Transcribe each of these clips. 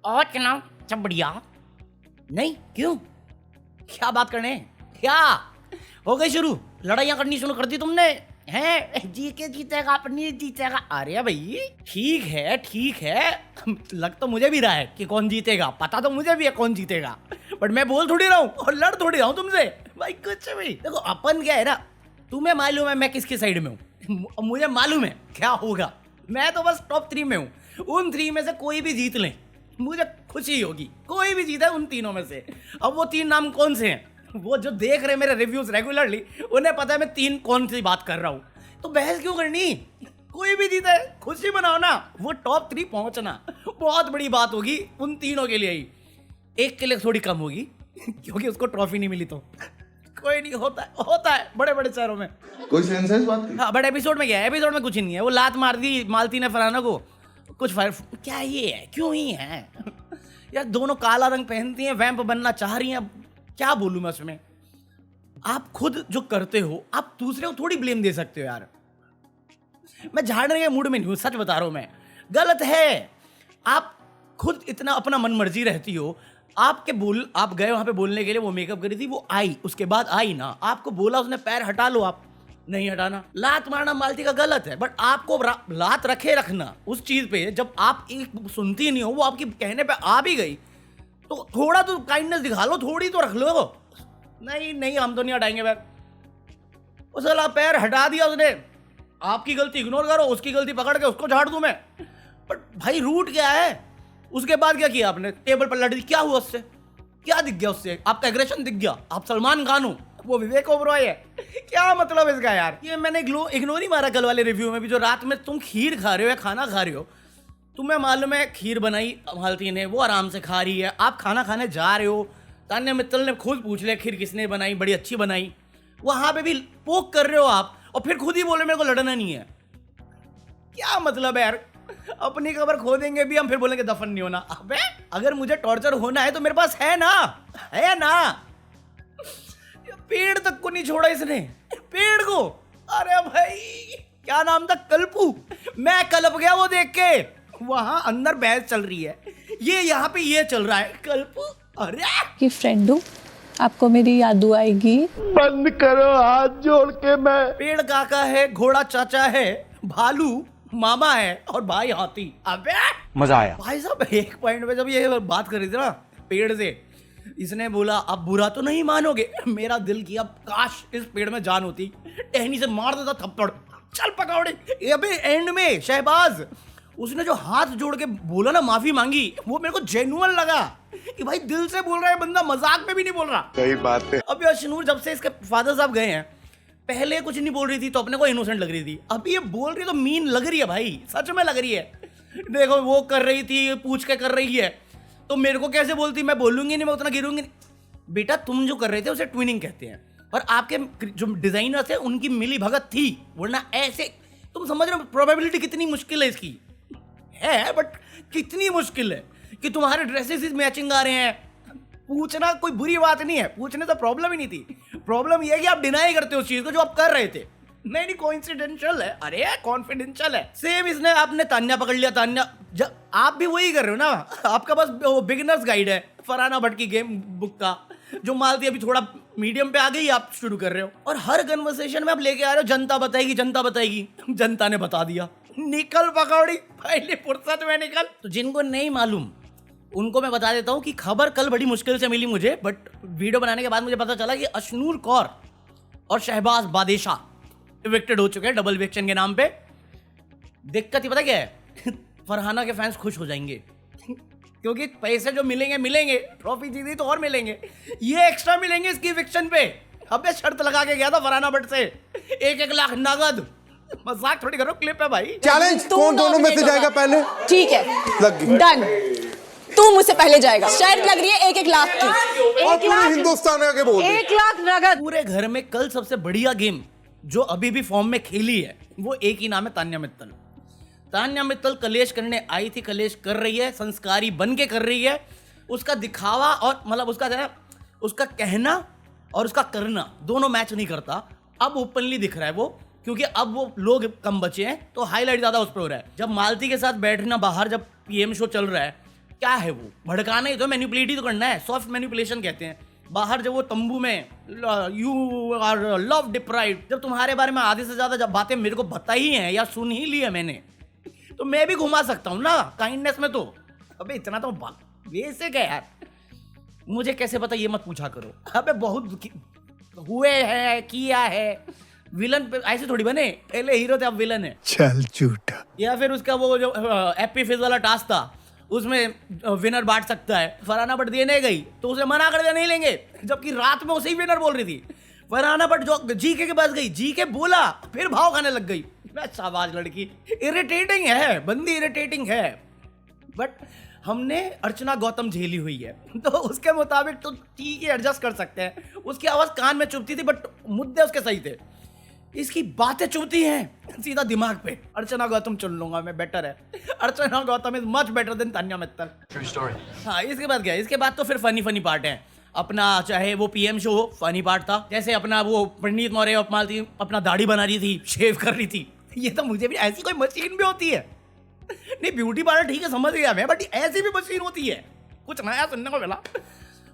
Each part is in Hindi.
और जनाब सब बढ़िया? नहीं क्यों? क्या बात करने? क्या हो गई शुरू? लड़ाइयाँ करनी शुरू कर दी तुमने? हैं जी के जीतेगा अपनी जीतेगा? अरे भाई ठीक है लग तो मुझे भी रहा है कि कौन जीतेगा, पता तो मुझे भी है कौन जीतेगा, बट मैं बोल थोड़ी रहा हूँ और लड़ थोड़ी रहा हूँ तुमसे भाई। कुछ भी देखो, अपन क्या है ना, तुम्हें मालूम है मैं किसकी साइड में हूँ, मुझे मालूम है क्या होगा। मैं तो बस टॉप 3 में हूँ, उन 3 में से कोई भी जीत ले मुझे खुशी होगी, कोई भी जीता है उन तीनों में से। अब वो 3 नाम कौन से हैं? वो जो देख रहे मेरे रिव्यूज रेगुलरली, उन्हें पता है मैं 3 कौन सी बात कर रहा हूँ। तो बहस क्यों करनी? कोई भी जीता है खुशी मनाओ ना, वो टॉप 3 पहुंचना बहुत बड़ी बात होगी उन तीनों के लिए ही। एक के लिए थोड़ी कम होगी क्योंकि उसको ट्रॉफी नहीं मिली, तो कोई नहीं, होता है बड़े बड़े शहरों में। कोई सेंस है इस बात की? हाँ, बट एपिसोड में क्या है? एपिसोड में कुछ नहीं है, वो लात मार दी मालती ने फरहाना को, कुछ फर्क क्या ये है, क्यों ही है यार। दोनों काला रंग पहनती हैं, वैम्प बनना चाह रही हैं, अब क्या बोलूं मैं उसमें। आप खुद जो करते हो आप दूसरे को थोड़ी ब्लेम दे सकते हो यार। मैं झाड़ने के मूड में नहीं हूं, सच बता रहा हूं मैं, गलत है। आप खुद इतना अपना मन मर्जी रहती हो, आप गए वहां पे बोलने के लिए, वो मेकअप करी थी, वो आई, उसके बाद आई ना, आपको बोला उसने पैर हटा लो, आप नहीं हटाना। लात मारना मालती का गलत है, बट आपको लात रखे रखना उस चीज पे, जब आप एक सुनती नहीं हो, वो आपकी कहने पे आ भी गई, तो थोड़ा तो काइंडनेस दिखा लो, थोड़ी तो रख लो। नहीं हम तो नहीं हटाएंगे पैर। उस साला पैर हटा दिया उसने, आपकी गलती इग्नोर करो, उसकी गलती पकड़ के उसको झाड़ दूं मैं। बट भाई रूट क्या है? उसके बाद क्या किया आपने? टेबल पर लड़ी, क्या हुआ उससे? क्या दिख गया उससे? आपका एग्रेशन दिख गया? आप सलमान खान हो, वो विवेक ओबरॉय है? क्या मतलब इसका यार? ये मैंने इग्नोर ही मारा कल वाले रिव्यू में भी, जो रात में तुम खीर खा रहे हो या खाना खा रहे हो, तुम्हें मालूम है खीर बनाई मालती ने, वो आराम से खा रही है, आप खाना खाने जा रहे हो, तान्या मित्तल ने खुद पूछ लिया खीर किसने बनाई, बड़ी अच्छी बनाई, वहां पे भी पोक कर रहे हो आप, और फिर खुद ही बोले मेरे को लड़ना नहीं है। क्या मतलब है यार? अपनी खबर खो देंगे भी हम, फिर बोलेंगे दफन नहीं होना। अबे अगर मुझे टॉर्चर होना है तो मेरे पास है ना। पेड़ तक को नहीं छोड़ा इसने, पेड़ को। अरे भाई क्या नाम था? कल्पू। मैं कल्प गया वो देख के, वहां अंदर बहस चल रही है, ये यहाँ पे ये चल रहा है, कल्पू। अरे कि फ्रेंड हूँ, आपको मेरी याद आएगी। बंद करो हाथ जोड़ के। मैं पेड़ काका है, घोड़ा चाचा है, भालू मामा है, और भाई हाथी। अबे मजा आया भाई साहब। एक पॉइंट पे जब ये बात कर रही थी ना पेड़ से, इसने बोला अब बुरा तो नहीं मानोगे, मेरा दिल किया काश इस पेड़ में जान होती, टहनी से मार देता थप्पड़, चल पकौड़े। अबे एंड में शहबाज उसने जो हाथ जोड़ के बोला ना, माफी मांगी, वो मेरे को जेन्युइन लगा कि भाई दिल से बोल रहा है बंदा, मजाक में भी नहीं बोल रहा। सही बात है। अब अशनूर जब से इसके फादर साहब गए हैं, पहले कुछ नहीं बोल रही थी तो अपने को इनोसेंट लग रही थी, अभी ये बोल रही तो मीन लग रही है भाई, सच में लग रही है। देखो वो कर रही थी, पूछ के कर रही है, तो मेरे को कैसे बोलती? मैं बोलूंगी नहीं, मैं उतना गिरूंगी नहीं। बेटा तुम जो कर रहे थे उसे ट्विनिंग कहते हैं, और आपके जो डिजाइनर थे उनकी मिली भगत थी, वरना ऐसे तुम समझ रहे हो प्रोबेबिलिटी कितनी मुश्किल है इसकी है, बट कितनी मुश्किल है कि तुम्हारे ड्रेसेस मैचिंग आ रहे हैं। पूछना कोई बुरी बात नहीं है, पूछने तो प्रॉब्लम ही नहीं थी, प्रॉब्लम यह है कि आप डिनाई करते हो उस चीज को जो आप कर रहे थे। नहीं कोइंसिडेंशियल है, अरे कॉन्फिडेंशियल है। सेम इसने आपने तान्या पकड़ लिया, तान्या जब आप भी वही कर रहे हो ना, आपका बस बिगिनर्स गाइड है फरहाना भट्ट की गेम बुक का, जो मालती अभी थोड़ा मीडियम पे आ गई, आप शुरू कर रहे हो, और हर कन्वर्सेशन में आप लेके आ रहे हो जनता बताएगी। जनता ने बता दिया, निकल पकौड़ी पहले फुर्सत में निकल। तो जिनको नहीं मालूम उनको मैं बता देता हूं कि खबर कल बड़ी मुश्किल से मिली मुझे, बट वीडियो बनाने के बाद मुझे पता चला कि अशनूर कौर और शहबाज बादेशाह इविक्टेड हो चुके हैं डबल इविक्शन के नाम पे। दिक्कत ही पता क्या है? फरहाना के फैंस खुश हो जाएंगे क्योंकि पैसे जो मिलेंगे, ट्रॉफी जीती तो और मिलेंगे, ये एक्स्ट्रा मिलेंगे इसकी इविक्शन पे। अबे शर्त लगा के गया था फरहाना भट्ट से 1-1 लाख नगद, मजाक थोड़ी करो, क्लिप है भाई। चैलेंज कौन दोनों में से जाएगा पहले? ठीक है, लग गई। डन। तू मुझसे पहले जाएगा। शर्त लग रही है 1-1 लाख की। और पूरे हिंदुस्तान में आके बोल दे। 1 लाख नगद। पूरे घर में कल सबसे बढ़िया गेम जो अभी भी फॉर्म में खेली है वो एक ही नाम है, तान्या मित्तल। तान्या मित्तल कलेश करने आई थी, कलेश कर रही है, संस्कारी बन के कर रही है। उसका दिखावा और मतलब उसका कहना और उसका करना दोनों मैच नहीं करता। अब ओपनली दिख रहा है वो, क्योंकि अब वो लोग कम बचे हैं तो हाईलाइट ज्यादा उस पर हो रहा है। जब मालती के साथ बैठना बाहर, जब पीएम शो चल रहा है, क्या है वो, भड़काना ही तो, मैनिपुलेट ही तो करना है, सॉफ्ट मैनिपुलेशन कहते हैं। बाहर जब वो तंबू में यू आर लव डिप्राइव्ड, जब तुम्हारे बारे में आधे से ज्यादा जब बातें मेरे को बताई हैं या सुन ही ली है मैंने, तो मैं भी घुमा सकता हूँ ना काइंडनेस में। तो अबे इतना तो बेसिक है यार, मुझे कैसे पता ये मत पूछा करो। अबे बहुत हुए है, किया है, विलन पे ऐसे थोड़ी बने, पहले हीरो थे अब विलन है। चल झूठा। या फिर उसका वो जो एपी फिज वाला टास्क था, उसमें विनर बांट सकता है, फरहाना बट देने गई तो उसे मना कर दिया नहीं लेंगे, जबकि रात में उसे ही विनर बोल रही थी। फरहाना बट जो जीके के पास गई, जीके बोला, फिर भाव खाने लग गई। शाबाश लड़की, इरिटेटिंग है बंदी, इरिटेटिंग है। बट हमने अर्चना गौतम झेली हुई है, तो उसके मुताबिक तो ठीक है, एडजस्ट कर सकते हैं। उसकी आवाज कान में चुभती थी बट मुद्दे उसके सही थे, इसकी बातें चुभती हैं सीधा दिमाग पे। अर्चना गौतम चुन लूंगा मैं, बेटर है। Archana Gautam is much better than Tanya Mittal. True story. हाँ, इसके बाद क्या है, इसके बाद तो फिर फनी फनी पार्ट है अपना, चाहे वो पीएम शो हो, फनी पार्ट था। जैसे अपना वो पंडित मौर्य मालती अपना दाढ़ी बना रही थी, शेव कर रही थी। ये तो मुझे भी, ऐसी कोई मशीन भी होती है? नहीं, ब्यूटी पार्लर ठीक है, समझ गया मैं, बट ऐसी भी मशीन होती है, कुछ नया सुनने को मिला।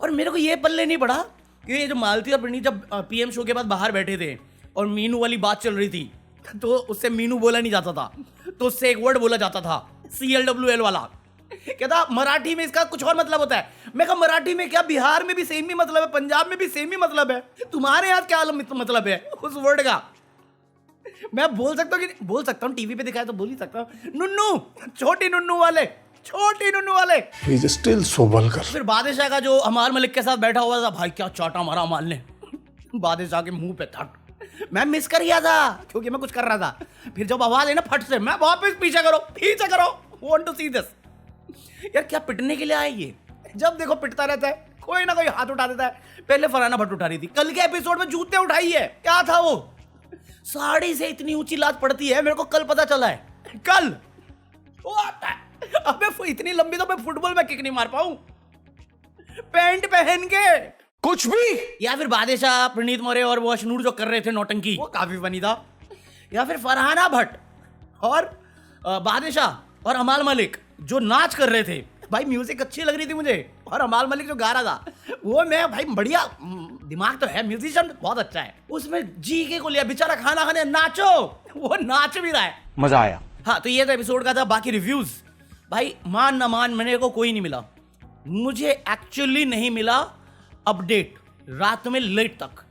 और मेरे को ये पल्ले नहीं पड़ा कि ये जो मालती और पंडित जब पीएम शो के बाद बाहर बैठे थे और मीनू वाली बात चल रही थी, तो उससे मीनू बोला नहीं जाता था, तो उससे एक वर्ड बोला जाता था, CLWL वाला। कहता मराठी में इसका कुछ और मतलब होता है। मैं कहा मराठी में क्या, बिहार में भी सेम ही मतलब है, पंजाब में भी सेम ही मतलब है, तुम्हारे यहाँ क्या मतलब है उस वर्ड का? मैं बोल सकता हूँ कि बोल सकता हूँ, टीवी पे दिखाया तो बोल ही सकता हूँ। नुन्नू, छोटी नुन्नू वाले, छोटी नुन्नू वाले। He is still so vulgar. फिर बादशाह का जो अमाल मलिक के साथ बैठा हुआ था, भाई क्या चाटा मारा अमाल ने बादशाह के मुंह पे था। मैं मिस कर गया था क्योंकि मैं कुछ कर रहा था। फिर जब आवाज है ना फट से, मैं वापस पीछे करो, वांट टू सी दिस। यार क्या पिटने के लिए आए ये? जब देखो पिटता रहता है, कोई ना कोई हाथ उठा देता है। पहले फरहाना भट्ट उठा रही थी, कल के एपिसोड में जूते उठाई है। क्या था वो? साड़ी से इतनी ऊंची लात पड़ती है, मेरे को कल पता चला है। कल अबे इतनी लंबी तो मैं फुटबॉल में किक नहीं मार पाऊं पैंट पहन के, कुछ भी। या फिर बादशाह, प्रणीत मौर्य और वो अशनूर जो कर रहे थे नौटंकी, वो काफी फनी था। या फिर फरहाना भट्ट और बादशाह और अमाल मलिक जो नाच कर रहे थे, भाई म्यूजिक अच्छी लग रही थी मुझे, और अमाल मलिक जो गा रहा था वो, मैं भाई बढ़िया दिमाग तो है, म्यूजिशियन बहुत अच्छा है। उसमें जीके को लिया, बेचारा खाना खाने, नाचो, वो नाच भी रहा है, मजा आया। हाँ, तो ये तो एपिसोड का था। बाकी रिव्यूज भाई मान ना मान, मेरे को कोई नहीं मिला, मुझे एक्चुअली नहीं मिला अपडेट रात में लेट तक।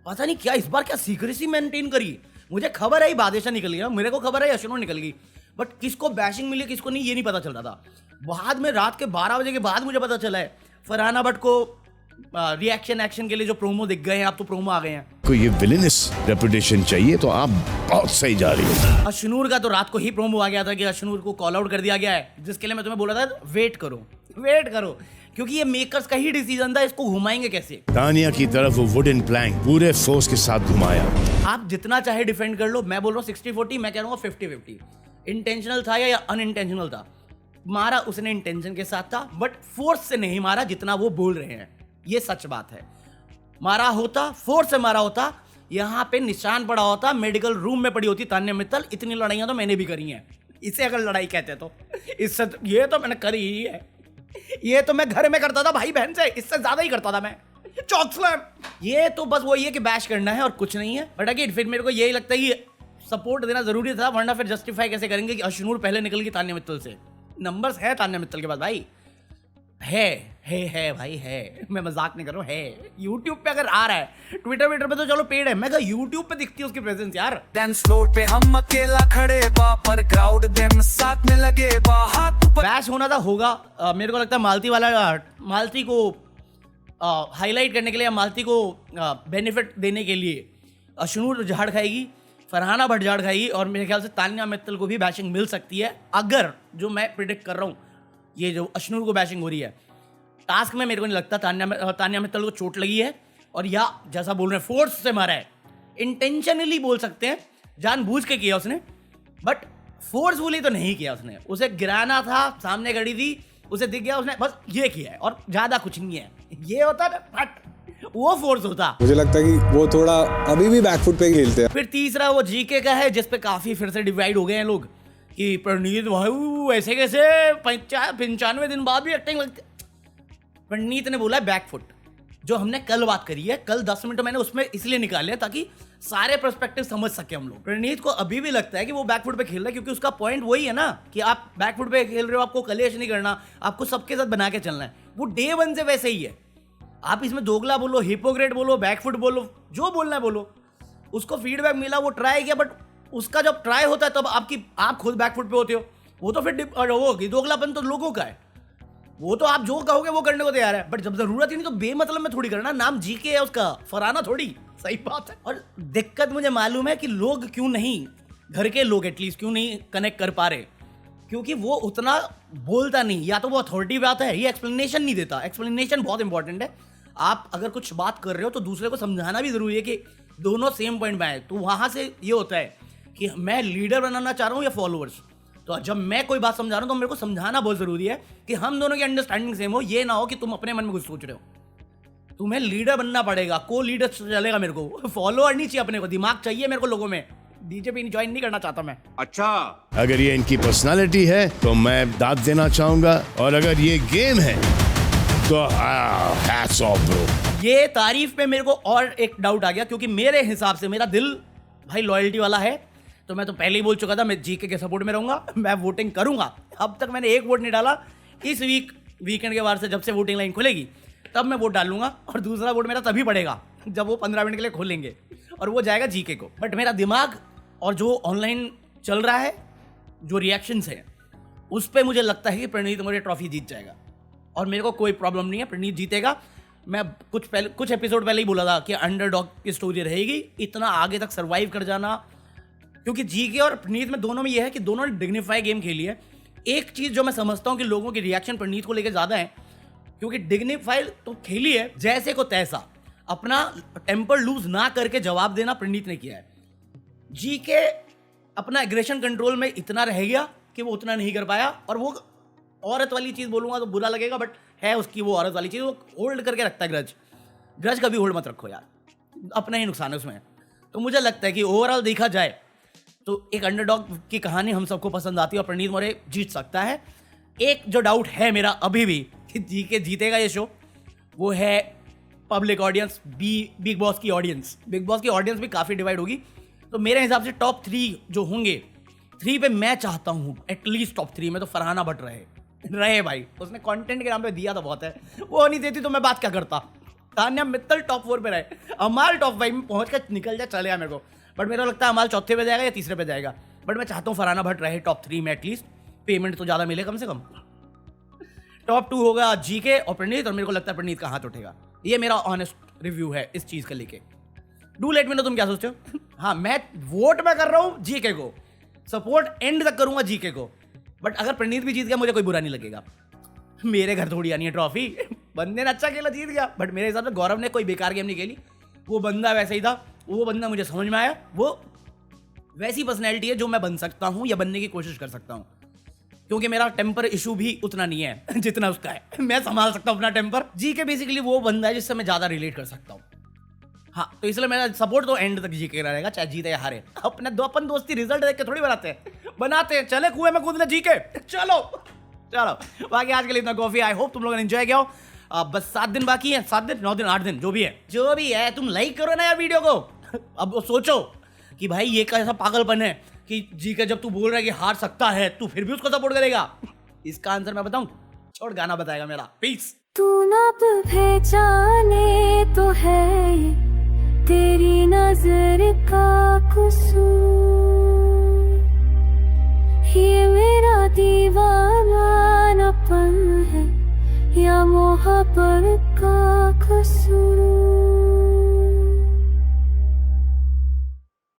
पता नहीं क्या इस बार क्या सीक्रेसी मेंटेन करी। मुझे खबर है बादशाह निकल गया, मेरे को खबर है अशनूर निकल गई, बट किसको बैशिंग मिली किसको नहीं ये नहीं पता चल रहा था। बाद में रात के 12 बजे के बाद मुझे पता चला है फरहाना भट्ट को रिएक्शन एक्शन के लिए जो प्रोमो दिख गए हैं, आप तो प्रोमो आ गए हैं। को ये विलेनस रेपुटेशन चाहिए तो आप बहुत सही जा रही हो। अशनूर का तो रात को ही प्रोमो आ गया था कि अशनूर को कॉल आउट कर दिया गया है, जिसके लिए मैं तुम्हें बोला था वेट करो, क्योंकि ये मेकर्स का ही डिसीजन था, इसको घुमाएंगे कैसे। तानिया की तरफ वो वुडन प्लैंक पूरे फोर्स के साथ घुमाया। आप जितना चाहे डिफेंड कर लो, मैं बोल रहा हूँ 60-40, मैं कह रहा हूँ 50-50। इंटेंशनल था या अनइंटेंशनल था, मारा उसने इंटेंशन के साथ था, बट फोर्स से नहीं मारा जितना वो बोल रहे हैं, ये सच बात है। मारा होता, फोर्स से मारा होता, यहाँ पे निशान पड़ा होता, मेडिकल रूम में पड़ी होती तान्या मित्तल। इतनी लड़ाइयाँ तो मैंने भी करी हैं, इसे अगर लड़ाई कहते तो इससे ये तो मैंने करी ही है। ये तो मैं घर में करता था भाई बहन से, इससे ज्यादा ही करता था मैं। चॉक स्लैम, ये तो बस वही है कि बैश करना है और कुछ नहीं है। बट अगेन फिर मेरे को यही लगता है कि सपोर्ट देना जरूरी था, वरना फिर जस्टिफाई कैसे करेंगे कि अशनूर पहले निकल गई तान्या मित्तल से। नंबर्स है तान्या मित्तल के पास भाई, है भाई है, मैं मजाक नहीं कर रहा हूँ, है। यूट्यूब पे अगर आ रहा है, ट्विटर पे तो चलो पेड है, मैं कहा यूट्यूब पे दिखती है उसकी प्रेजेंस यार। डांस फ्लोर पे हम अकेला खड़े बा, पर क्राउड देम साथ में लगे बा, हाथ ऊपर। बैश होना था, होगा। मेरे को लगता है मालती को हाईलाइट करने के लिए, मालती को बेनिफिट देने के लिए अशनूर झाड़ खाएगी, फरहाना भट्ट झाड़ खाएगी, और मेरे ख्याल से तान्या मित्तल को भी बैशिंग मिल सकती है, अगर जो मैं प्रिडिक्ट कर रहा हूँ ये जो अशनूर को बैशिंग हो रही है टास्क में, मेरे को नहीं लगता तान्या मित्तल को चोट लगी है, और या जैसा बोल रहे हैं फोर्स से मारा है। इंटेंशनली बोल सकते हैं, जानबूझ के किया उसने, बट फोर्सफुली तो नहीं किया उसने। उसे गिराना था, सामने खड़ी थी, उसे दिख गया, उसने बस ये किया है और ज्यादा कुछ नहीं है। ये होता ना फट, वो फोर्स होता। मुझे लगता है कि वो थोड़ा अभी भी बैकफुट पे खेलते हैं। फिर तीसरा वो जीके का है, जिसपे काफी फिर से डिवाइड हो गए हैं लोग कि प्रणीत भाई ऐसे कैसे 95 दिन बाद भी एक्टिंग लगती। प्रणीत ने बोला बैकफुट, जो हमने कल बात करी है, कल 10 मिनट मैंने उसमें इसलिए निकाले ताकि सारे पर्सपेक्टिव समझ सके हम लोग। प्रणीत को अभी भी लगता है कि वो बैकफुट पे खेल रहा है, क्योंकि उसका पॉइंट वही है ना कि आप बैकफुट पे खेल रहे हो, आपको कलेश नहीं करना, आपको सबके साथ बना के चलना है। वो डे 1 से वैसे ही है। आप इसमें दोगला बोलो, हिपोक्रेट बोलो, बैकफुट बोलो, जो बोलना है बोलो। उसको फीडबैक मिला, वो ट्राई किया, बट उसका जब ट्राई होता है तब आप खुद बैकफुट पे होते हो। वो तो फिर वो दोगलापन तो लोगों का है, वो तो आप जो कहोगे वो करने को तैयार है, बट जब जरूरत ही नहीं तो बेमतलब में थोड़ी करना। नाम जीके है उसका, फराना थोड़ी। सही बात है। और दिक्कत मुझे मालूम है कि लोग क्यों नहीं, घर के लोग एटलीस्ट क्यों नहीं कनेक्ट कर पा रहे, क्योंकि वो उतना बोलता नहीं, या तो वो अथॉरिटी पे आता है, ये एक्सप्लेनेशन नहीं देता। एक्सप्लेनेशन बहुत इंपॉर्टेंट है। आप अगर कुछ बात कर रहे हो तो दूसरे को समझाना भी जरूरी है कि दोनों सेम पॉइंट पे आए। तो वहां से ये होता है कि मैं लीडर बनाना चाह रहा हूँ या फॉलोअर्स। तो जब मैं कोई बात समझा रहा हूं तो मेरे को समझाना बहुत जरूरी है कि हम दोनों की अंडरस्टैंडिंग सेम हो। ये ना हो कि तुम अपने मन में कुछ सोच रहे हो। तुम्हें लीडर बनना पड़ेगा, को लीडर चलेगा मेरे को, फॉलोअर नहीं चाहिए अपने को, दिमाग चाहिए मेरे को लोगों में। बीजेपी ज्वाइन नहीं करना चाहता मैं। अच्छा, अगर ये इनकी पर्सनालिटी है तो मैं दाद देना चाहूंगा, और अगर ये गेम है तो हैट्स ऑफ ब्रो। ये तारीफ पे मेरे को और एक डाउट आ गया, क्योंकि मेरे हिसाब से मेरा दिल भाई लॉयल्टी वाला है। तो मैं तो पहले ही बोल चुका था मैं जीके के सपोर्ट में रहूंगा, मैं वोटिंग करूंगा। अब तक मैंने एक वोट नहीं डाला। इस वीकेंड के बाद से जब से वोटिंग लाइन खुलेगी तब मैं वोट डालूंगा, और दूसरा वोट मेरा तभी पड़ेगा जब वो 15 मिनट के लिए खोलेंगे, और वो जाएगा जीके को। बट मेरा दिमाग और जो ऑनलाइन चल रहा है, जो रिएक्शंस है, उस पर मुझे लगता है कि प्रणीत मोरे ट्रॉफी जीत जाएगा, और मेरे को कोई प्रॉब्लम नहीं है, प्रणीत जीतेगा। मैं कुछ एपिसोड पहले ही बोला था कि अंडरडॉग की स्टोरी रहेगी, इतना आगे तक सर्वाइव कर जाना। क्योंकि जीके और प्रणीत में दोनों में यह है कि दोनों ने डिग्निफाई गेम खेली है। एक चीज़ जो मैं समझता हूँ कि लोगों की रिएक्शन प्रणीत को लेकर ज़्यादा है, क्योंकि डिग्निफाई तो खेली है जैसे को तैसा, अपना टेम्पर लूज ना करके जवाब देना प्रणीत ने किया है। जीके अपना एग्रेशन कंट्रोल में इतना रह गया कि वो उतना नहीं कर पाया, और वो औरत वाली चीज़ बोलूँगा तो बुरा लगेगा, बट है उसकी वो औरत वाली चीज़, वो होल्ड करके रखता है ग्रज कभी होल्ड मत रखो यार, अपना ही नुकसान है उसमें। तो मुझे लगता है कि ओवरऑल देखा जाए तो एक अंडरडॉग की कहानी हम सबको पसंद आती है, और प्रणीत मोरे जीत सकता है। एक जो डाउट है मेरा अभी भी कि जीके जीतेगा ये शो, वो है पब्लिक ऑडियंस, बिग बॉस की ऑडियंस। बिग बॉस की ऑडियंस भी काफ़ी डिवाइड होगी। तो मेरे हिसाब से टॉप 3 जो होंगे, 3 पे मैं चाहता हूँ एटलीस्ट टॉप 3 में तो फरहाना भट्ट रहे भाई। उसने कंटेंट के नाम पे दिया तो बहुत है, वो नहीं देती तो मैं बात क्या करता। तान्या मित्तल टॉप 4 पे रहे, अमाल टॉप 5 में पहुँच कर निकल जाए चले मेरे को, बट मेरे को लगता है अमाल चौथे पे जाएगा या तीसरे पे जाएगा। बट मैं चाहता हूँ फरहाना भट्ट रहे टॉप 3 में एटलीस्ट, पेमेंट तो ज़्यादा मिले कम से कम। टॉप 2 होगा जीके और प्रणीत, और मेरे को लगता है प्रणीत का हाथ उठेगा। ये मेरा ऑनेस्ट रिव्यू है इस चीज़ को लेके। डू लेट मी नो तुम क्या सोचते हो। हाँ, मैं वोट में कर रहा हूँ जीके को, सपोर्ट एंड तक करूँगा जीके को, बट अगर प्रणीत भी जीत गया मुझे कोई बुरा नहीं लगेगा। मेरे घर थोड़ी आनी है ट्रॉफी, बंदे ने अच्छा खेला जीत गया, बट मेरे हिसाब से गौरव ने कोई बेकार गेम नहीं खेली। वो बंदा वैसे ही था, वो बंदा मुझे समझ में आया, वो वैसी पर्सनैलिटी है जो मैं बन सकता हूँ या बनने की कोशिश कर सकता हूँ, क्योंकि मेरा टेम्पर इशू भी उतना नहीं है जितना उसका है। मैं संभाल सकता हूँ अपना टेम्पर। जीके बेसिकली वो बंदा है जिससे मैं ज़्यादा रिलेट कर सकता हूँ। हाँ, तो इसलिए मेरा सपोर्ट तो एंड तक जीके रहेगा, चाहे जीते या हारे। अपन दोस्ती रिजल्ट देख के थोड़ी बनाते हैं, चले कुएं में कूद ले जीके, चलो। बाकी आज के लिए इतना कॉफी। आई होप तुम लोगों ने एंजॉय किया हो। बस 7 दिन बाकी है, 7 दिन 9 दिन 8 दिन जो भी है, तुम लाइक करो ना यार वीडियो को। अब सोचो कि भाई ये कैसा पागलपन है कि जीके जब तू बोल रहा है कि हार सकता है, तू फिर भी उसको सपोर्ट करेगा। इसका आंसर मैं बताऊं, छोड़ गाना बताएगा मेरा। पीस। तू ना पहचाने तो है तेरी नजर का कसूर, ये मेरा दीवानापन है या मोहब्बत का